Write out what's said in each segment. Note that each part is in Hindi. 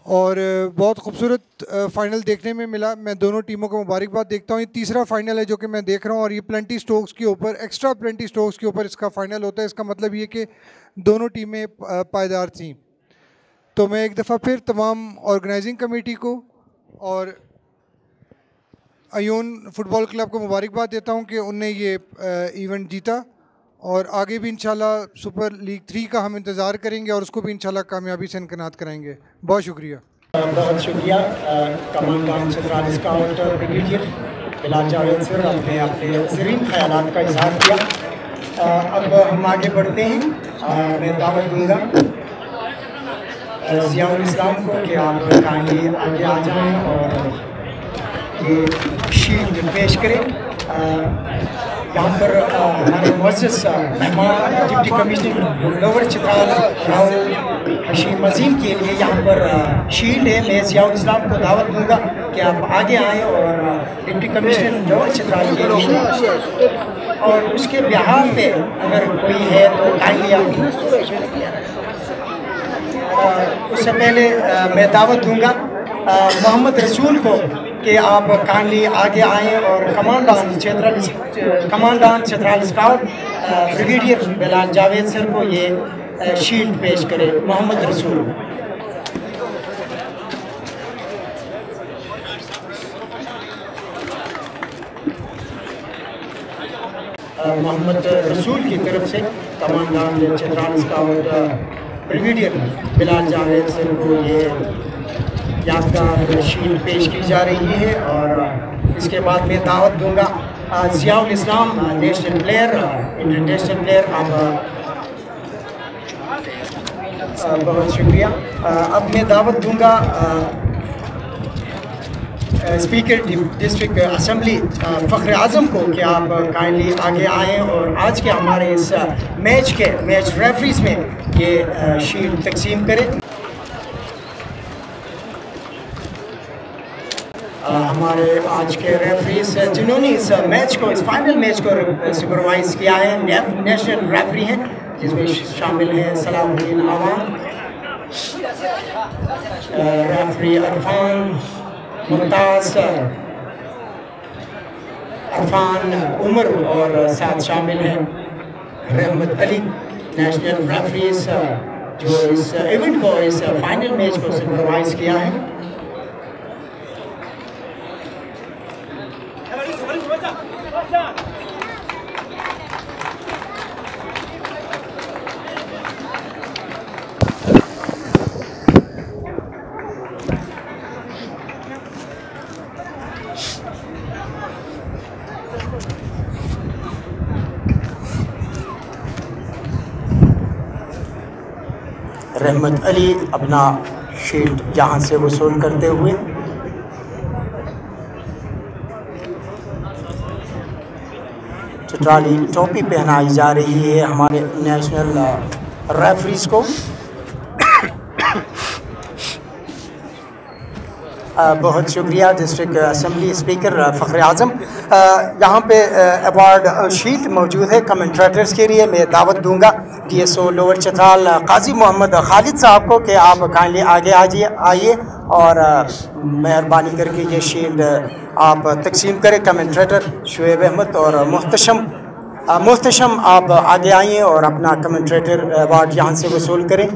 और बहुत खूबसूरत फ़ाइनल देखने में मिला। मैं दोनों टीमों को मुबारकबाद देखता हूँ। ये तीसरा फ़ाइनल है जो कि मैं देख रहा हूँ और ये प्लेंटी स्ट्रोक्स के ऊपर, एक्स्ट्रा प्लेंटी स्ट्रोक्स के ऊपर इसका फ़ाइनल होता है। इसका मतलब ये कि दोनों टीमें पायदार थीं। तो मैं एक दफ़ा फिर तमाम ऑर्गेनाइजिंग कमेटी को और अयून फ़ुटबॉल क्लब को मुबारकबाद देता हूँ कि उनने ये इवेंट जीता और आगे भी इंशाल्लाह सुपर लीग 3 का हम इंतज़ार करेंगे और उसको भी इंशाल्लाह कामयाबी से इनकनात कराएंगे। बहुत शुक्रिया। बहुत शुक्रिया commandant Chitral scout brigadier Bilal Javed sir, आपने अपने ज़रीन ख्यालात का इजहार किया। अब हम आगे बढ़ते हैं। मैं दावत दूँगा ज़ियाउल इस्लाम को कि आप काइंडली आगे आ जाएं और ये शील्ड पेश करें। यहाँ पर हमारे मुअज़्ज़ज़ मेहमान deputy commissioner lower Chitral Rahul Hashim Azeem के लिए यहाँ पर शील्ड है। मैं ज़ियाउल इस्लाम को दावत दूँगा कि आप आगे आएँ और डिप्टी कमिश्नर लोअर चित्राल के लिए और उसके बिहाफ पे अगर कोई है तो काइंडली आप। उससे पहले मैं दावत दूँगा मोहम्मद रसूल को कि आप काइंडली आगे आएँ और commandant Chitral scout brigadier Bilal Javed sir को ये शील्ड पेश करें। मोहम्मद रसूल। मोहम्मद रसूल की तरफ से commandant Chitral scout brigadier Bilal Javed sir को ये यादगार शील्ड पेश की जा रही है। और इसके बाद मैं दावत दूंगा ज़ियाउल इस्लाम नेशनल प्लेयर, इंटरनेशनल प्लेयर। अब बहुत शुक्रिया। अब मैं दावत दूंगा स्पीकर डिस्ट्रिक्ट असम्बली फ़ख्र आज़म को कि आप काइंडली आगे आएँ और आज के हमारे इस मैच रेफरीज में ये शील्ड तकसीम करें। हमारे आज के रेफरीज जिन्होंने इस फाइनल मैच को सुपरवाइज़ किया है, नेशनल रेफरी हैं, जिसमें शामिल हैं सलाहुद्दीन आवाम, रेफरी अरफान मुमताज़, अरफान उमर और साथ शामिल हैं रहमत अली। नेशनल रेफरीज जो इस इवेंट को, इस फाइनल मैच को सुपरवाइज़ किया है। रहमत अली अपना शील्ड यहाँ से वसूल करते हुए चतराली टोपी पहनाई जा रही है हमारे नेशनल रेफरीज को। बहुत शुक्रिया डिस्ट्रिक्ट असम्बली स्पीकर फ़ख्र आज़म। यहाँ पे अवार्ड शीट मौजूद है कमेंट्रेटर्स के लिए। मैं दावत दूंगा DSO लोअर चतराल काजी मोहम्मद खालिद साहब को कि आप काइंडली आगे आइए और मेहरबानी करके ये शील्ड आप तकसीम करें। कमेंट्रेटर शुएब अहमद और मोहतशम आप आगे आइए और अपना कमेंट्रेटर अवार्ड यहाँ से वसूल करें।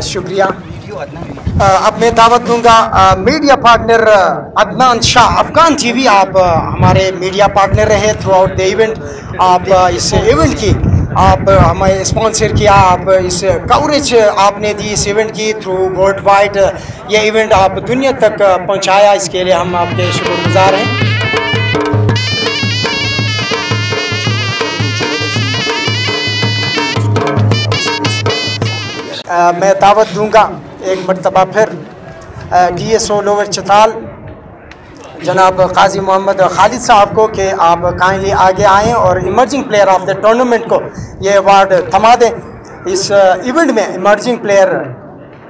शुक्रिया। अब मैं दावत दूंगा media partner Adnan Shah, Afghan TV। आप हमारे मीडिया पार्टनर रहे थ्रू आउट द इवेंट। आप इस इवेंट की आप हमें स्पॉन्सर किया, आप इस कवरेज आपने दी इस इवेंट की थ्रू वर्ल्ड वाइड। ये इवेंट आप दुनिया तक पहुंचाया, इसके लिए हम आपके शुक्रगुजार हैं। मैं दावत दूंगा एक मरतबा फिर DSO लोअर चित्राल जनाब काजी मोहम्मद खालिद साहब को कि आप काइंडली आगे आएँ और emerging player of the tournament को ये अवार्ड थमा दें। इस इवेंट में इमर्जिंग प्लेयर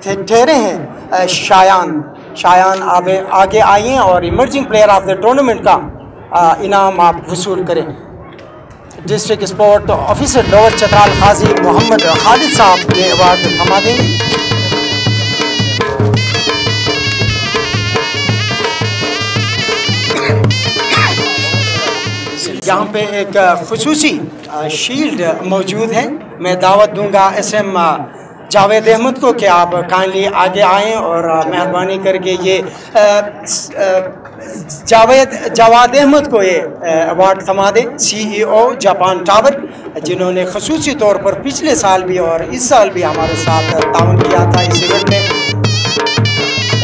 ठहरे हैं शायान आगे आइए और emerging player of the tournament का इनाम आप वसूल करें। District sport officer lower Chitral Qazi Mohammad Khalid साहब ये अवार्ड थमा देंगे। यहाँ पे एक खुसूसी शील्ड मौजूद है। मैं दावत दूंगा SM जावेद अहमद को कि आप काइंडली आगे आएँ और मेहरबानी करके ये जवाद अहमद को ये अवार्ड थमा दें, CEO जापान टावर, जिन्होंने खसूसी तौर पर पिछले साल भी और इस साल भी हमारे साथ ताउन किया था इस इवेंट में।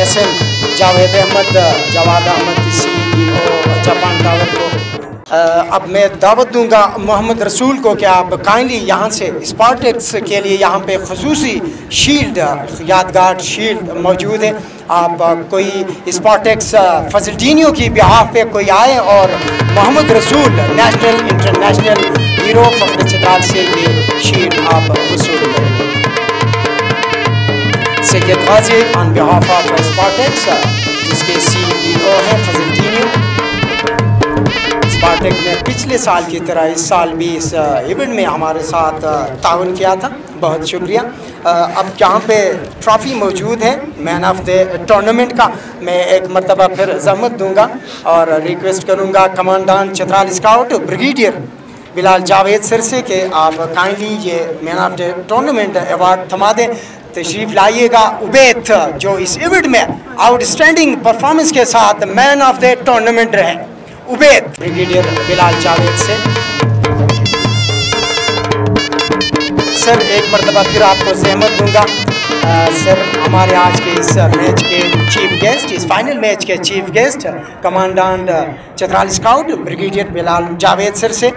SM Jawad Ahmad CEO Japan tower को अब मैं दावत दूंगा मोहम्मद रसूल को कि आप काइंडली यहाँ से स्पार्टेक्स के लिए यहाँ पे खसूसी शील्ड यादगार शील्ड मौजूद है। आप कोई स्पार्टेक्स फैसिलिटीनियों की बिहाफ पे कोई आए और मोहम्मद रसूल नेशनल इंटरनेशनल हीरो फखर चित्राल से ये शील्ड आप वसूल करें। सैयद गाजी ऑन बिहाफ ऑफ स्पार्टेक्स, जिसके CEO हैं फैसिलिटीनियो। स्पार्टेक ने पिछले साल की तरह इस साल भी इस इवेंट में हमारे साथ ताउन किया था, बहुत शुक्रिया। अब यहाँ पे ट्रॉफ़ी मौजूद है मैन ऑफ द टूर्नामेंट का। मैं एक मरतबा फिर जहमत दूंगा और रिक्वेस्ट करूँगा commandant Chitral scout brigadier Bilal Javed sir से कि आप काइंडली ये man of the tournament award थमा दें। तशरीफ़ लाइएगा उबैद, जो इस इवेंट में आउटस्टैंडिंग परफॉर्मेंस के साथ मैन ऑफ द टूर्नामेंट रहे। उबैद ब्रिगेडियर बिलाल जावेद से। सर एक मरतबा फिर आपको ज़हमत दूंगा। सर हमारे आज के इस मैच के चीफ गेस्ट, इस फाइनल मैच के chief guest commandant Chitral scout brigadier Bilal Javed sir से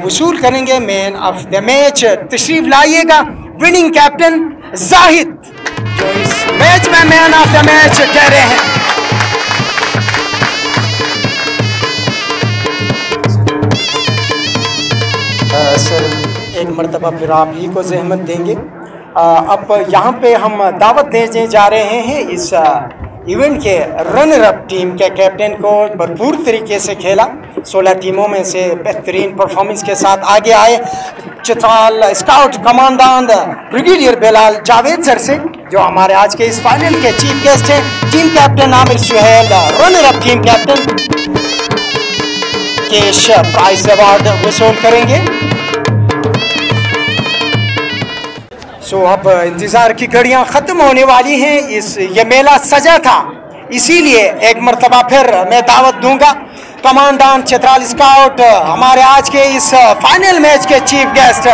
वसूल करेंगे मैन ऑफ द मैच। तशरीफ़ लाइएगा विनिंग कैप्टन जाहिद, जो इस मैच में मैन ऑफ द मैच ठहरे हैं। सर एक मरतबा फिर आप ही को ज़हमत देंगे। अब यहाँ पे हम दावत देने जा रहे हैं इस इवेंट के रनर अप टीम के कैप्टन को। भरपूर तरीके से खेला, 16 टीमों में से बेहतरीन परफॉर्मेंस के साथ आगे आए Chitral scout commandant brigadier Bilal Javed sir से, जो हमारे आज के इस फाइनल के चीफ गेस्ट हैं। Team captain Aamir Suhail runner up team captain cash prize award वसूल करेंगे। अब इंतज़ार की घड़ियां ख़त्म होने वाली हैं। ये मेला सजा था, इसीलिए एक मरतबा फिर मैं दावत दूंगा कमांडेंट चित्राल स्काउट हमारे आज के इस फाइनल मैच के chief guest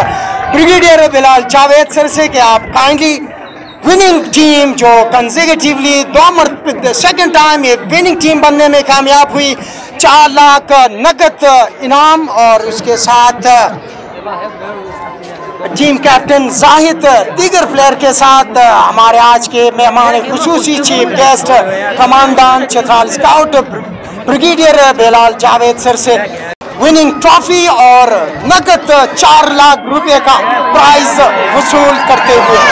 brigadier Bilal Javed sir से कि आप काइंडली विनिंग टीम, जो कंसेक्यूटिवली सेकंड टाइम ये विनिंग टीम बनने में कामयाब हुई, 4 लाख नकद इनाम और उसके साथ टीम कैप्टन जाहिद दीगर प्लेयर के साथ हमारे आज के मेहमान खुसूसी chief guest commandant Chitral scout brigadier Bilal Javed sir से विनिंग ट्रॉफी और नकद 4 लाख रुपए का प्राइज वसूल करते हुए।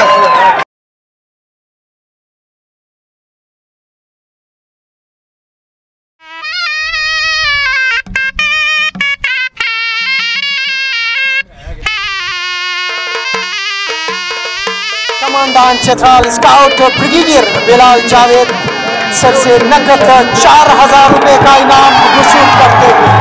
Commandant Chitral scout brigadier Bilal Javed sir से नकद 4000 रुपए का इनाम वसूल करते हुए।